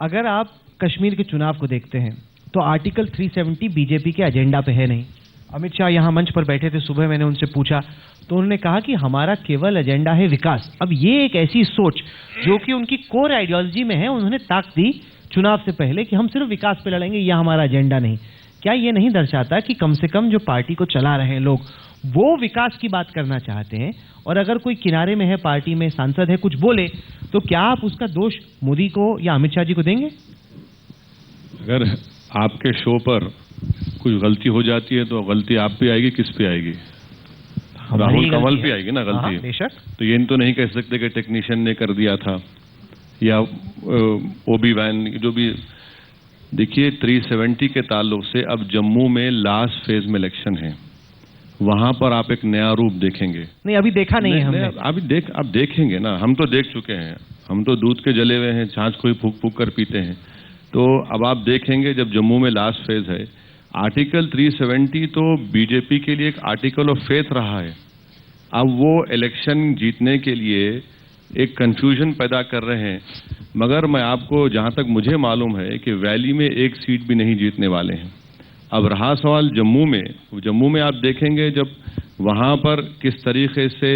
अगर आप कश्मीर के चुनाव को देखते हैं तो आर्टिकल 370 बीजेपी के एजेंडा पे है नहीं। अमित शाह यहाँ मंच पर बैठे थे, सुबह मैंने उनसे पूछा तो उन्होंने कहा कि हमारा केवल एजेंडा है विकास। अब ये एक ऐसी सोच जो कि उनकी कोर आइडियोलॉजी में है, उन्होंने ताक दी चुनाव से पहले कि हम सिर्फ विकास पे लड़ेंगे, यह हमारा एजेंडा नहीं। क्या ये नहीं दर्शाता कि कम से कम जो पार्टी को चला रहे हैं लोग वो विकास की बात करना चाहते हैं? और अगर कोई किनारे में है, पार्टी में सांसद है, कुछ बोले तो क्या आप उसका दोष मोदी को या अमित शाह जी को देंगे? अगर आपके शो पर कुछ गलती हो जाती है तो गलती आप पे आएगी, किस पे आएगी? राहुल कंवल पे आएगी ना गलती। बेशक। तो ये तो नहीं कह सकते कि टेक्नीशियन ने कर दिया था या ओबी वैन, जो भी। देखिए 370 के ताल्लुक से अब जम्मू में लास्ट फेज में इलेक्शन है, वहां पर आप एक नया रूप देखेंगे। नहीं, अभी देखा नहीं है हमने। अब देखेंगे ना, हम तो देख चुके हैं, हम तो दूध के जले हुए हैं, छाछ कोई फूक फूक कर पीते हैं। तो अब आप देखेंगे जब जम्मू में लास्ट फेज है। आर्टिकल 370 तो बीजेपी के लिए एक आर्टिकल ऑफ फेथ रहा है। अब वो इलेक्शन जीतने के लिए एक कंफ्यूजन पैदा कर रहे हैं, मगर मैं आपको जहां तक मुझे मालूम है कि वैली में एक सीट भी नहीं जीतने वाले हैं। अब रहा सवाल जम्मू में आप देखेंगे जब वहां पर किस तरीके से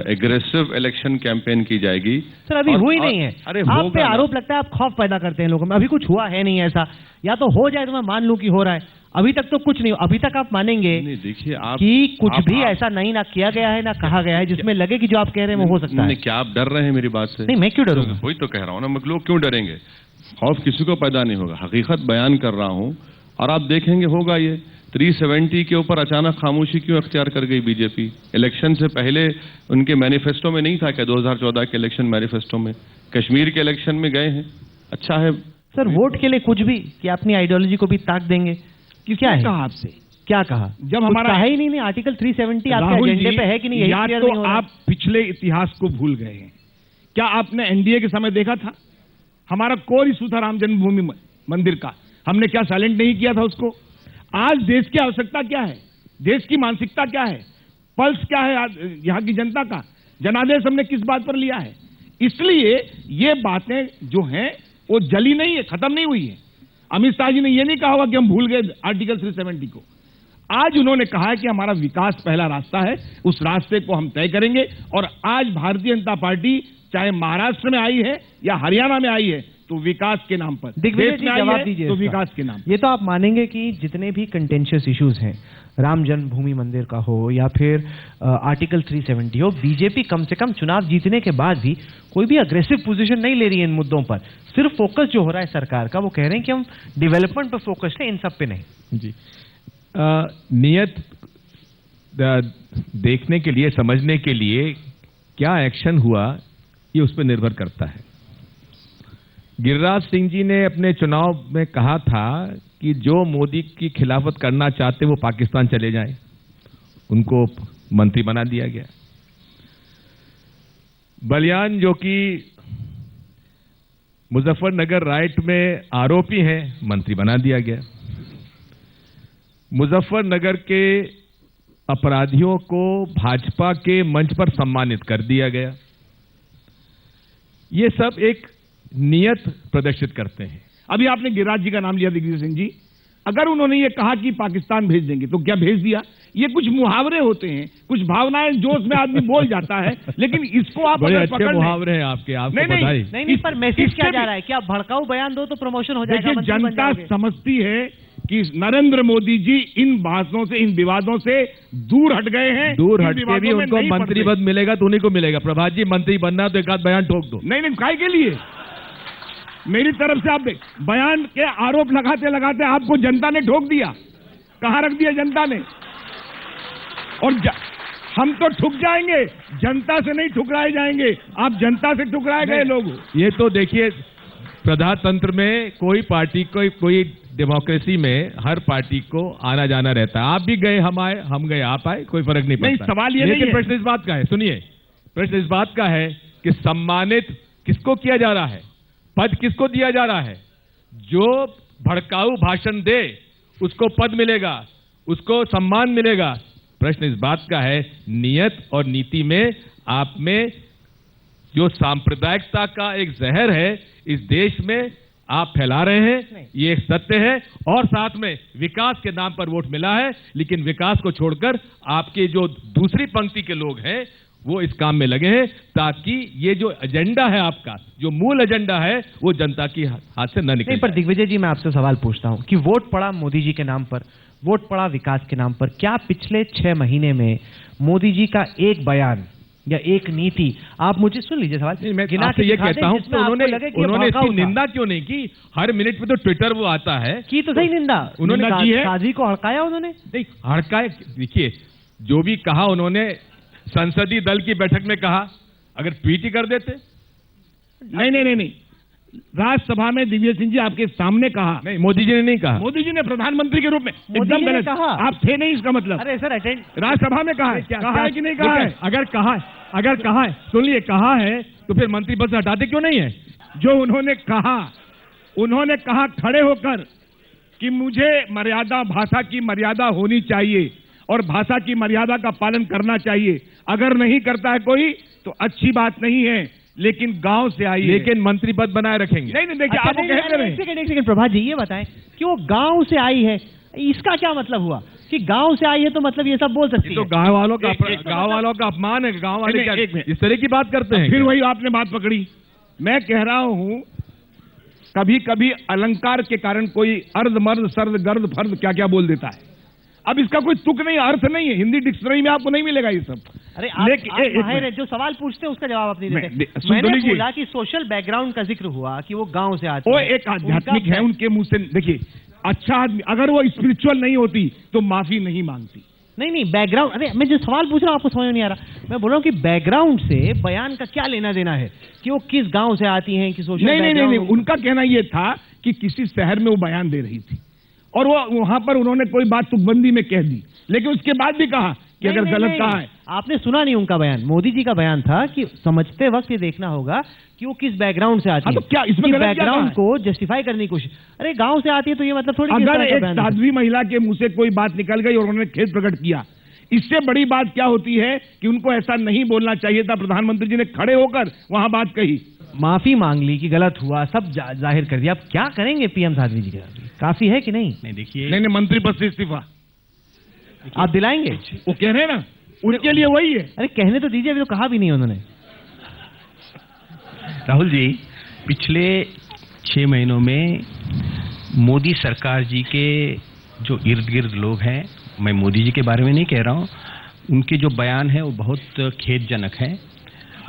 एग्रेसिव इलेक्शन कैंपेन की जाएगी। सर अभी हुई नहीं है। अरे आप पे आरोप लगता है आप खौफ पैदा करते हैं लोगों में। अभी कुछ हुआ है नहीं ऐसा, या तो हो जाए तो मैं मान लूं कि हो रहा है, अभी तक तो कुछ नहीं। अभी तक आप मानेंगे नहीं, देखिए आप कि कुछ भी ऐसा नहीं ना किया गया है ना कहा गया है जिसमें लगे कि जो आप कह रहे हैं वो हो सकता है? क्या आप डर रहे हैं मेरी बात से? नहीं, मैं क्यों डरूंगा? वही तो कह रहा हूं ना, मैं लोग क्यों डरेंगे? खौफ किसी को पैदा नहीं होगा, हकीकत बयान कर रहा हूं और आप देखेंगे होगा ये। 370 के ऊपर अचानक खामोशी क्यों अख्तियार कर गई बीजेपी? इलेक्शन से पहले उनके मैनिफेस्टो में नहीं था क्या? 2014 के इलेक्शन मैनिफेस्टो में कश्मीर के इलेक्शन में गए हैं, अच्छा है सर। वोट के लिए कुछ भी कि अपनी आइडियोलॉजी को भी ताक देंगे कि क्या है? कहा आपसे क्या कहा? जब हमारा कहा ही नहीं। आर्टिकल 370 आपके एजेंडे पे है कि नहीं? या तो आप पिछले इतिहास को भूल गए हैं। क्या आपने एनडीए के समय देखा था? हमारा कोर इशू था राम जन्मभूमि मंदिर का, हमने क्या साइलेंट नहीं किया था उसको? आज देश की आवश्यकता क्या है, देश की मानसिकता क्या है, पल्स क्या है यहाँ की जनता का, जनादेश हमने किस बात पर लिया है? इसलिए ये बातें जो हैं वो जली नहीं है, खत्म नहीं हुई है। अमित शाह जी ने ये नहीं कहा होगा कि हम भूल गए आर्टिकल 370 को। आज उन्होंने कहा है कि हमारा विकास पहला रास्ता है, उस रास्ते को हम तय करेंगे। और आज भारतीय जनता पार्टी चाहे महाराष्ट्र में आई है या हरियाणा में आई है तो विकास के नाम पर, दिग्विजय जी जवाब दीजिए। तो विकास के नाम। ये तो आप मानेंगे कि जितने भी कंटेंशियस इश्यूज हैं, राम जन्मभूमि मंदिर का हो या फिर आर्टिकल 370 हो, बीजेपी कम से कम चुनाव जीतने के बाद भी कोई भी अग्रेसिव पोजीशन नहीं ले रही है इन मुद्दों पर। सिर्फ फोकस जो हो रहा है सरकार का, वो कह रहे हैं कि हम डेवलपमेंट पर फोकस है, इन सब पे नहीं। जी नियत देखने के लिए, समझने के लिए क्या एक्शन हुआ ये उस पर निर्भर करता है। गिरिराज सिंह जी ने अपने चुनाव में कहा था कि जो मोदी की खिलाफत करना चाहते वो पाकिस्तान चले जाएं, उनको मंत्री बना दिया गया। बलियान जो कि मुजफ्फरनगर राइट में आरोपी हैं, मंत्री बना दिया गया। मुजफ्फरनगर के अपराधियों को भाजपा के मंच पर सम्मानित कर दिया गया। ये सब एक नियत प्रदर्शित करते हैं। अभी आपने गिरिराज जी का नाम लिया, दिग्विजय सिंह जी। अगर उन्होंने ये कहा कि पाकिस्तान भेज देंगे तो क्या भेज दिया? ये कुछ मुहावरे होते हैं, कुछ भावनाएं जोश में आदमी बोल जाता है, लेकिन इसको आप बड़े अच्छे मुहावरे हैं आपके, आपको बधाई। नहीं, पर मैसेज क्या जा रहा है? क्या भड़काऊ बयान दो तो प्रमोशन हो जाएगा? देखिए, जनता समझती है कि नरेंद्र मोदी जी इन बातों से, इन विवादों से दूर हट गए हैं। दूर हट के भी उनको मंत्री पद मिलेगा तो उन्हीं को मिलेगा। प्रभात जी, मंत्री बनना तो एक आध बयान ठोक दो। नहीं, काय के लिए? मेरी तरफ से आप बयान के आरोप लगाते लगाते आपको जनता ने ठोक दिया। कहां रख दिया जनता ने? और हम तो ठुक जाएंगे, जनता से नहीं ठुकराए जाएंगे। आप जनता से ठुकराए गए लोग। ये तो देखिए, प्रजातंत्र में कोई पार्टी कोई डेमोक्रेसी में हर पार्टी को आना जाना रहता है। आप भी गए, हम आए, हम गए, आप आए, कोई फर्क नहीं पड़ता। सवाल ये नहीं है। प्रश्न इस बात का है, सुनिए, प्रश्न इस बात का है कि सम्मानित किसको किया जा रहा है, पद किसको दिया जा रहा है? जो भड़काऊ भाषण दे उसको पद मिलेगा, उसको सम्मान मिलेगा। प्रश्न इस बात का है, नियत और नीति में आप में जो सांप्रदायिकता का एक जहर है इस देश में, आप फैला रहे हैं, ये एक सत्य है। और साथ में विकास के नाम पर वोट मिला है, लेकिन विकास को छोड़कर आपके जो दूसरी पंक्ति के लोग हैं वो इस काम में लगे हैं ताकि ये जो एजेंडा है आपका, जो मूल एजेंडा है, वो जनता की हाथ से न निकले। नहीं, पर दिग्विजय जी, मैं आपसे सवाल पूछता हूं कि वोट पड़ा मोदी जी के नाम पर, वोट पड़ा विकास के नाम पर, क्या पिछले 6 महीने में मोदी जी का एक बयान या एक नीति, आप मुझे सुन लीजिए सवाल, मैं आपसे ये कहता हूं कि उन्होंने इसकी निंदा क्यों नहीं की? हर मिनट पे तो ट्विटर वो आता है की, तो सही निंदा उन्होंने की है। काजी को हड़काया उन्होंने, नहीं हड़काए, देखिए जो भी कहा उन्होंने संसदीय दल की बैठक में कहा, अगर ट्वीट ही कर देते। नहीं, राज्यसभा में दिव्य सिंह जी आपके सामने कहा। नहीं, मोदी जी ने नहीं कहा। मोदी जी ने प्रधानमंत्री के रूप में एकदम गलत कहा। आप थे नहीं, इसका मतलब। अरे सर, अटेंड राज्यसभा में कहा है, कहा है कि नहीं कहा है? अगर कहा है, सुन लिए, कहा है तो फिर मंत्री पद से हटाते क्यों नहीं है? जो उन्होंने कहा खड़े होकर कि मुझे मर्यादा, भाषा की मर्यादा होनी चाहिए और भाषा की मर्यादा का पालन करना चाहिए। अगर नहीं करता है कोई तो अच्छी बात नहीं है, लेकिन गांव से आई, लेकिन मंत्री पद बनाए रखेंगे। नहीं, देखिए आप कह रहे हैं। एक सेकंड प्रभात जी, ये बताएं कि वो गांव से आई है, इसका क्या मतलब हुआ कि गांव से आई है तो मतलब ये सब बोल सकती है? तो गांव वालों का अपमान है। गांव वाले क्या इस तरह की बात करते हैं? फिर वही आपने बात पकड़ी। मैं कह रहा हूं कभी कभी अलंकार के कारण कोई अर्ध मर्द सर्द गर्द फर्द क्या क्या बोल देता है। अब इसका कोई तुक नहीं, अर्थ नहीं है, हिंदी डिक्शनरी में आपको नहीं मिलेगा ये सब। अरे आप माहिर हैं, जो सवाल पूछते हैं उसका जवाब आप नहीं देते। मैंने बोला कि सोशल बैकग्राउंड का जिक्र हुआ कि वो गांव से आते हैं। वो एक आध्यात्मिक है, उनके मुंह से। देखिए, अच्छा आदमी अगर वो स्पिरिचुअल नहीं होती तो माफी नहीं मांगती। नहीं, बैकग्राउंड, अरे मैं जो सवाल पूछ रहा हूँ आपको समझ नहीं आ रहा। मैं बोल रहा हूँ कि बैकग्राउंड से बयान का क्या लेना देना है कि वो किस गांव से आती हैं, कि सोशल नहीं, उनका कहना ये था कि किसी शहर में वो बयान दे रही थी और वो वहां पर उन्होंने कोई बात तुकबंदी में कह दी, लेकिन उसके बाद भी कहा कि अगर गलत कहा है। आपने सुना नहीं उनका बयान? मोदी जी का बयान था कि समझते वक्त ये देखना होगा कि वो किस बैकग्राउंड से आती है। तो क्या इसमें बैकग्राउंड को जस्टिफाई करने की कोशिश? अरे गांव से आती है तो ये मतलब थोड़ी, अगर एक साध्वी महिला के मुंह से कोई बात निकल गई और उन्होंने खेद प्रकट किया, इससे बड़ी बात क्या होती है कि उनको ऐसा नहीं बोलना चाहिए था। प्रधानमंत्री जी ने खड़े होकर वहां बात कही, माफी मांग ली कि गलत हुआ, सब जाहिर कर दिया। अब क्या करेंगे पीएम साध्वी जी के साथ? काफी है कि नहीं? नहीं, देखिए, नहीं, मंत्री पद से इस्तीफा आप दिलाएंगे? वो कह रहे हैं ना, उनके लिए वही है। अरे कहने तो दीजिए, अभी तो कहा भी नहीं उन्होंने। राहुल जी, पिछले 6 महीनों में मोदी सरकार जी के जो इर्द गिर्द लोग हैं, मैं मोदी जी के बारे में नहीं कह रहा हूं, उनके जो बयान है वो बहुत खेदजनक है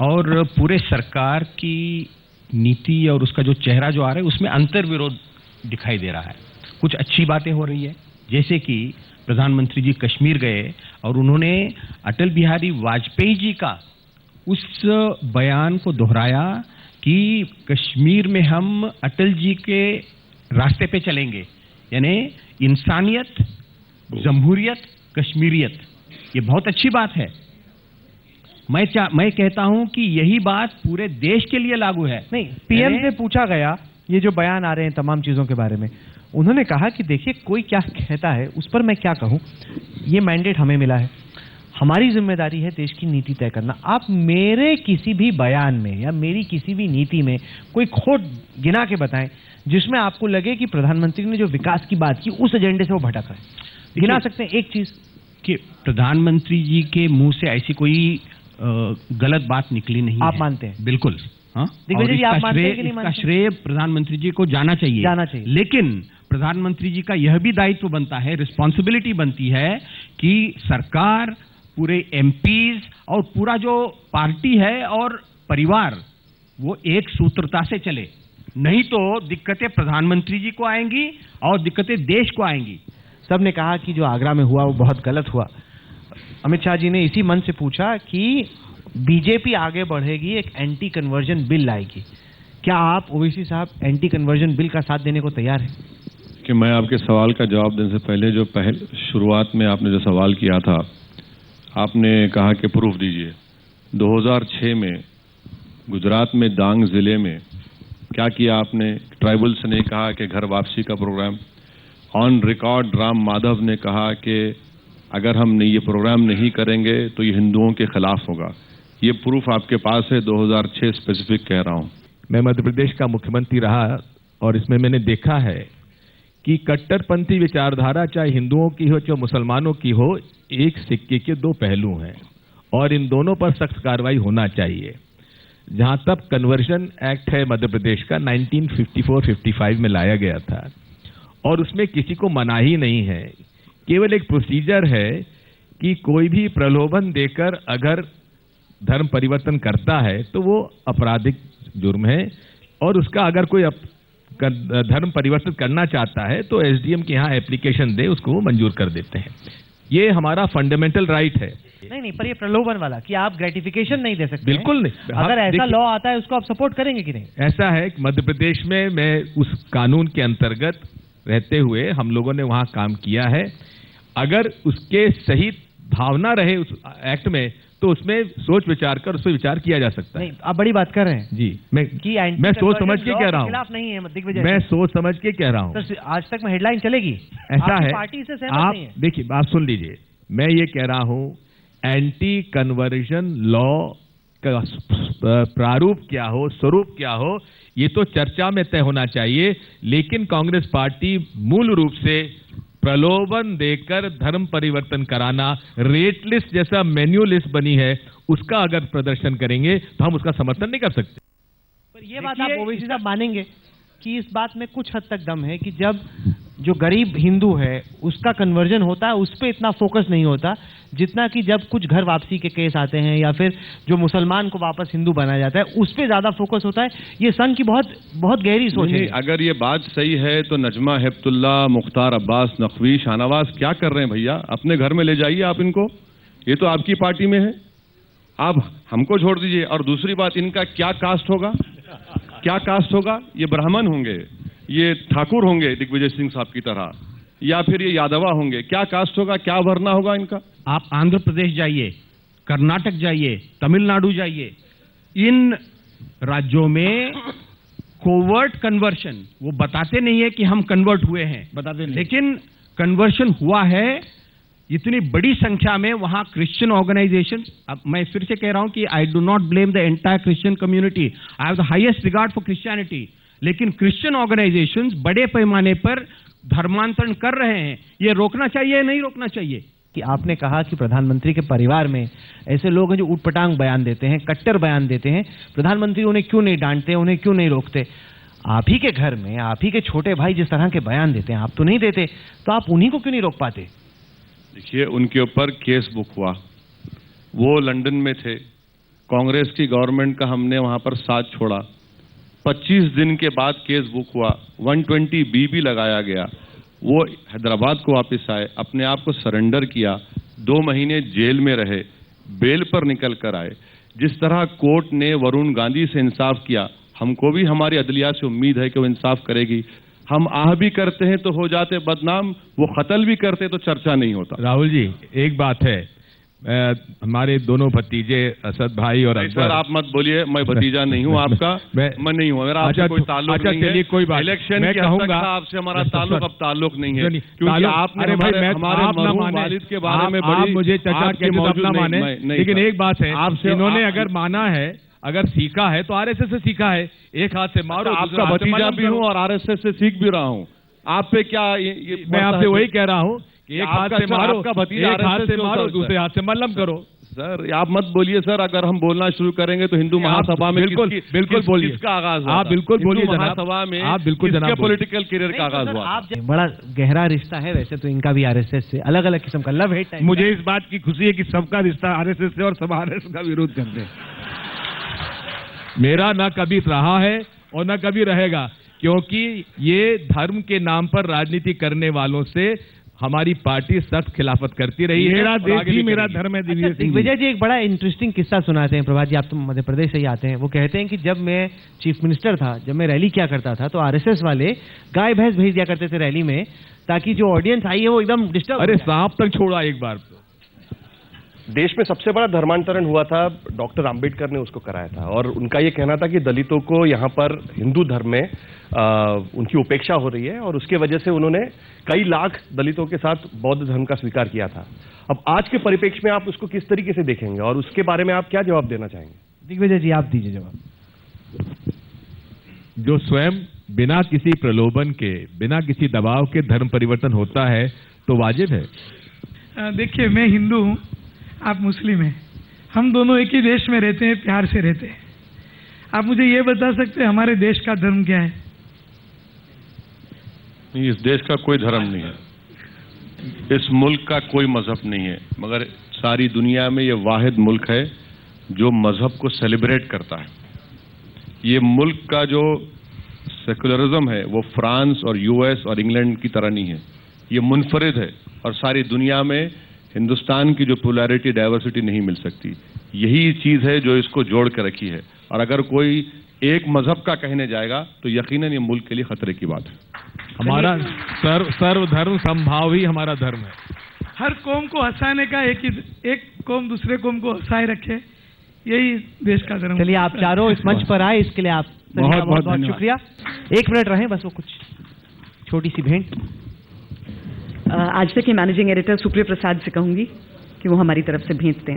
और पूरे सरकार की नीति और उसका जो चेहरा जो आ रहा है उसमें अंतर्विरोध दिखाई दे रहा है। कुछ अच्छी बातें हो रही है, जैसे कि प्रधानमंत्री जी कश्मीर गए और उन्होंने अटल बिहारी वाजपेयी जी का उस बयान को दोहराया कि कश्मीर में हम अटल जी के रास्ते पे चलेंगे, यानी इंसानियत, जमहूरियत, कश्मीरियत। ये बहुत अच्छी बात है। मैं कहता हूं कि यही बात पूरे देश के लिए लागू है। नहीं, पीएम से पूछा गया ये जो बयान आ रहे हैं तमाम चीजों के बारे में, उन्होंने कहा कि देखिए कोई क्या कहता है उस पर मैं क्या कहूं, ये मैंडेट हमें मिला है, हमारी जिम्मेदारी है देश की नीति तय करना। आप मेरे किसी भी बयान में या मेरी किसी भी नीति में कोई खोट गिना के बताएं जिसमें आपको लगे कि प्रधानमंत्री ने जो विकास की बात की उस एजेंडे से वो भटक रहे। गिना सकते हैं एक चीज कि प्रधानमंत्री जी के मुंह से ऐसी कोई गलत बात निकली नहीं आप है। मानते हैं? बिल्कुल, हाँ। दिग्विजय जी, आप मानते हैं कि नहीं इसका मानते? श्रेय प्रधानमंत्री जी को जाना चाहिए। लेकिन प्रधानमंत्री जी का यह भी दायित्व बनता है, रिस्पॉन्सिबिलिटी बनती है कि सरकार, पूरे एमपीज और पूरा जो पार्टी है और परिवार वो एक सूत्रता से चले, नहीं तो दिक्कतें प्रधानमंत्री जी को आएंगी और दिक्कतें देश को आएंगी। सबने कहा कि जो आगरा में हुआ वो बहुत गलत हुआ। अमित शाह जी ने इसी मन से पूछा कि बीजेपी आगे बढ़ेगी, एक एंटी कन्वर्जन बिल लाएगी। क्या आप ओवैसी साहब एंटी कन्वर्जन बिल का साथ देने को तैयार हैं? कि मैं आपके सवाल का जवाब देने से पहले जो शुरुआत में आपने जो सवाल किया था, आपने कहा कि प्रूफ दीजिए। 2006 में गुजरात में डांग जिले में क्या किया आपने? ट्राइबल्स ने कहा कि घर वापसी का program. On record Ram Madhav ने कहा कि अगर हम ये प्रोग्राम नहीं करेंगे तो ये हिंदुओं के खिलाफ होगा। ये प्रूफ आपके पास है, 2006 स्पेसिफिक कह रहा हूं। मैं मध्य प्रदेश का मुख्यमंत्री रहा और इसमें मैंने देखा है कि कट्टरपंथी विचारधारा चाहे हिंदुओं की हो चाहे मुसलमानों की हो, एक सिक्के के दो पहलू हैं और इन दोनों पर सख्त कार्रवाई होना चाहिए। जहां तक कन्वर्जन एक्ट है मध्य प्रदेश का 1954-55 में लाया गया था और उसमें किसी को मनाही नहीं है, केवल एक प्रोसीजर है कि कोई भी प्रलोभन देकर अगर धर्म परिवर्तन करता है तो वो आपराधिक जुर्म है और उसका अगर कोई धर्म परिवर्तन करना चाहता है तो एसडीएम के यहाँ एप्लीकेशन दे, उसको वो मंजूर कर देते हैं। ये हमारा फंडामेंटल राइट है। नहीं, पर ये प्रलोभन वाला कि आप ग्रेटिफिकेशन नहीं दे सकते, बिल्कुल नहीं। अगर ऐसा लॉ आता है उसको आप सपोर्ट करेंगे कि नहीं? ऐसा है कि मध्य प्रदेश में मैं उस कानून के अंतर्गत रहते हुए हम लोगों ने वहां काम किया है। अगर उसके सही भावना रहे उस एक्ट में तो उसमें सोच विचार कर उस पर विचार किया जा सकता है। नहीं, आप बड़ी बात कर रहे हैं जी। मैं सोच समझ के कह रहा हूँ, खिलाफ नहीं है दिग्विजय, मैं सोच समझ के कह रहा हूँ। आज तक में हेडलाइन चलेगी, ऐसा है। पार्टी से सहमत आप नहीं है। देखिए, आप सुन लीजिए, मैं ये कह रहा हूँ एंटी कन्वर्जन लॉ का प्रारूप क्या हो, स्वरूप क्या हो, ये तो चर्चा में तय होना चाहिए। लेकिन कांग्रेस पार्टी मूल रूप से प्रलोभन देकर धर्म परिवर्तन कराना, रेट लिस्ट जैसा मेन्यू लिस्ट बनी है, उसका अगर प्रदर्शन करेंगे तो हम उसका समर्थन नहीं कर सकते। पर ये बात आप ओवैसी साहब मानेंगे कि इस बात में कुछ हद तक दम है कि जब जो गरीब हिंदू है उसका कन्वर्जन होता है उस पर इतना फोकस नहीं होता जितना कि जब कुछ घर वापसी के केस आते हैं या फिर जो मुसलमान को वापस हिंदू बनाया जाता है उस पर ज्यादा फोकस होता है। ये संघ की बहुत बहुत गहरी सोच है। अगर ये बात सही है तो नजमा हेप्तुल्ला, मुख्तार अब्बास नकवी, शाहनवाज क्या कर रहे हैं भैया? अपने घर में ले जाइए आप इनको, ये तो आपकी पार्टी में है, आप हमको छोड़ दीजिए। और दूसरी बात, इनका क्या कास्ट होगा? क्या कास्ट होगा? ये ब्राह्मण होंगे, ये ठाकुर होंगे दिग्विजय सिंह साहब की तरह, या फिर ये यादवा होंगे? क्या कास्ट होगा, क्या भरना होगा इनका? आप आंध्र प्रदेश जाइए, कर्नाटक जाइए, तमिलनाडु जाइए, इन राज्यों में कोवर्ट कन्वर्शन, वो बताते नहीं है कि हम कन्वर्ट हुए हैं, बताते नहीं, लेकिन कन्वर्शन हुआ है इतनी बड़ी संख्या में। वहां क्रिश्चियन ऑर्गेनाइजेशन, अब मैं फिर से कह रहा हूं कि I do not blame the entire Christian community, I have the highest regard for Christianity, लेकिन क्रिश्चियन ऑर्गेनाइजेशंस बड़े पैमाने पर धर्मांतरण कर रहे हैं। ये रोकना चाहिए या नहीं रोकना चाहिए? कि आपने कहा कि प्रधानमंत्री के परिवार में ऐसे लोग हैं जो ऊटपटांग बयान देते हैं, कट्टर बयान देते हैं, प्रधानमंत्री उन्हें क्यों नहीं डांटते, उन्हें क्यों नहीं रोकते? आप ही के घर में आप ही के छोटे भाई जिस तरह के बयान देते हैं, आप तो नहीं देते, तो आप उन्हीं को क्यों नहीं रोक पाते? देखिए, उनके ऊपर केस बुक हुआ, वो लंदन में थे, कांग्रेस की गवर्नमेंट का हमने वहां पर साथ छोड़ा, 25 दिन के बाद केस बुक हुआ, 120B भी लगाया गया, वो हैदराबाद को वापस आए, अपने आप को सरेंडर किया, 2 महीने जेल में रहे, बेल पर निकल कर आए। जिस तरह कोर्ट ने वरुण गांधी से इंसाफ किया, हमको भी हमारी अदलिया से उम्मीद है कि वो इंसाफ करेगी। हम आह भी करते हैं तो हो जाते बदनाम, वो कत्ल भी करते तो चर्चा नहीं होता। राहुल जी, एक बात है, हमारे दोनों भतीजे असद भाई और अकबर, सर आप मत बोलिए, मैं भतीजा नहीं हूँ आपका, मैं नहीं हूँ, मेरा आपसे कोई ताल्लुक नहीं है। कोई बात, इलेक्शन की हद तक आपसे हमारा ताल्लुक अब ताल्लुक नहीं है, क्योंकि आपने हमारे वालिद के बारे में आप मुझे चचा के अपना माने, लेकिन एक बात है, आपसे इन्होंने अगर माना है, अगर सीखा है तो आरएसएस से सीखा है। एक हाथ से मारो, आपका भतीजा भी हूँ और आरएसएस से सीख भी रहा हूँ। आप पे क्या मैं आपसे वही कह रहा हूँ, एक हाथ से मारो, एक हाथ से मारो, दूसरे हाथ से मल्लम करो। सर आप मत बोलिए सर, अगर हम बोलना शुरू करेंगे तो हिंदू महासभा में बिल्कुल बोलिए, किसका आगाज हुआ? आप बिल्कुल बोलिए महासभा में, आप बिल्कुल जनाब, पॉलिटिकल करियर का आगाज हुआ? आप बड़ा गहरा रिश्ता है वैसे तो इनका भी आरएसएस से, अलग अलग किस्म का लव हेट है। मुझे इस बात की खुशी है कि सबका रिश्ता आरएसएस से और सब आरएसएस का विरोध करते हैं। मेरा ना कभी रहा है और ना कभी रहेगा, क्योंकि ये धर्म के नाम पर राजनीति करने वालों से हमारी पार्टी सख्त खिलाफत करती रही है। मेरा देश ही मेरा धर्म है। दिग्विजय जी एक बड़ा इंटरेस्टिंग किस्सा सुनाते हैं। प्रभात जी, आप तो मध्य प्रदेश से ही आते हैं। वो कहते हैं कि जब मैं चीफ मिनिस्टर था, जब मैं रैली किया करता था, तो आरएसएस वाले गाय भैंस भेज दिया करते थे रैली में, ताकि जो ऑडियंस आई है वो एकदम डिस्टर्ब। अरे सांप तक छोड़ा एक बार। देश में सबसे बड़ा धर्मांतरण हुआ था, डॉक्टर आम्बेडकर ने उसको कराया था, और उनका ये कहना था कि दलितों को यहाँ पर हिंदू धर्म में उनकी उपेक्षा हो रही है, और उसके वजह से उन्होंने कई लाख दलितों के साथ बौद्ध धर्म का स्वीकार किया था। अब आज के परिप्रेक्ष्य में आप उसको किस तरीके से देखेंगे और उसके बारे में आप क्या जवाब देना चाहेंगे? दिग्विजय जी आप दीजिए जवाब। जो स्वयं बिना किसी प्रलोभन के, बिना किसी दबाव के धर्म परिवर्तन होता है तो वाजिब है। देखिए, मैं हिंदू हूँ, आप मुस्लिम हैं, हम दोनों एक ही देश में रहते हैं, प्यार से रहते हैं। आप मुझे ये बता सकते हैं हमारे देश का धर्म क्या है? नहीं, इस देश का कोई धर्म नहीं है, इस मुल्क का कोई मजहब नहीं है, मगर सारी दुनिया में ये वाहिद मुल्क है जो मजहब को सेलिब्रेट करता है। ये मुल्क का जो सेकुलरिज्म है वो फ्रांस और यूएस और इंग्लैंड की तरह नहीं है, ये मुनफरिद है और सारी दुनिया में हिंदुस्तान की जो पोलैरिटी, डाइवर्सिटी नहीं मिल सकती। यही चीज़ है जो इसको जोड़ कर रखी है, और अगर कोई एक मजहब का कहने जाएगा तो यकीनन ये मुल्क के लिए खतरे की बात है। हमारा सर्वधर्म समभाव ही हमारा धर्म है। हर कौम को हंसाने का एक कौम दूसरे कौम को हंसाए रखे, यही देश का धर्म। चलिए, आप चारों इस मंच पर आए, इसके लिए आप बहुत बहुत शुक्रिया। 1 मिनट रहे बस, वो कुछ छोटी सी भेंट। आज तक के मैनेजिंग एडिटर सुप्रिया प्रसाद से कहूंगी कि वो हमारी तरफ से भेंट दें।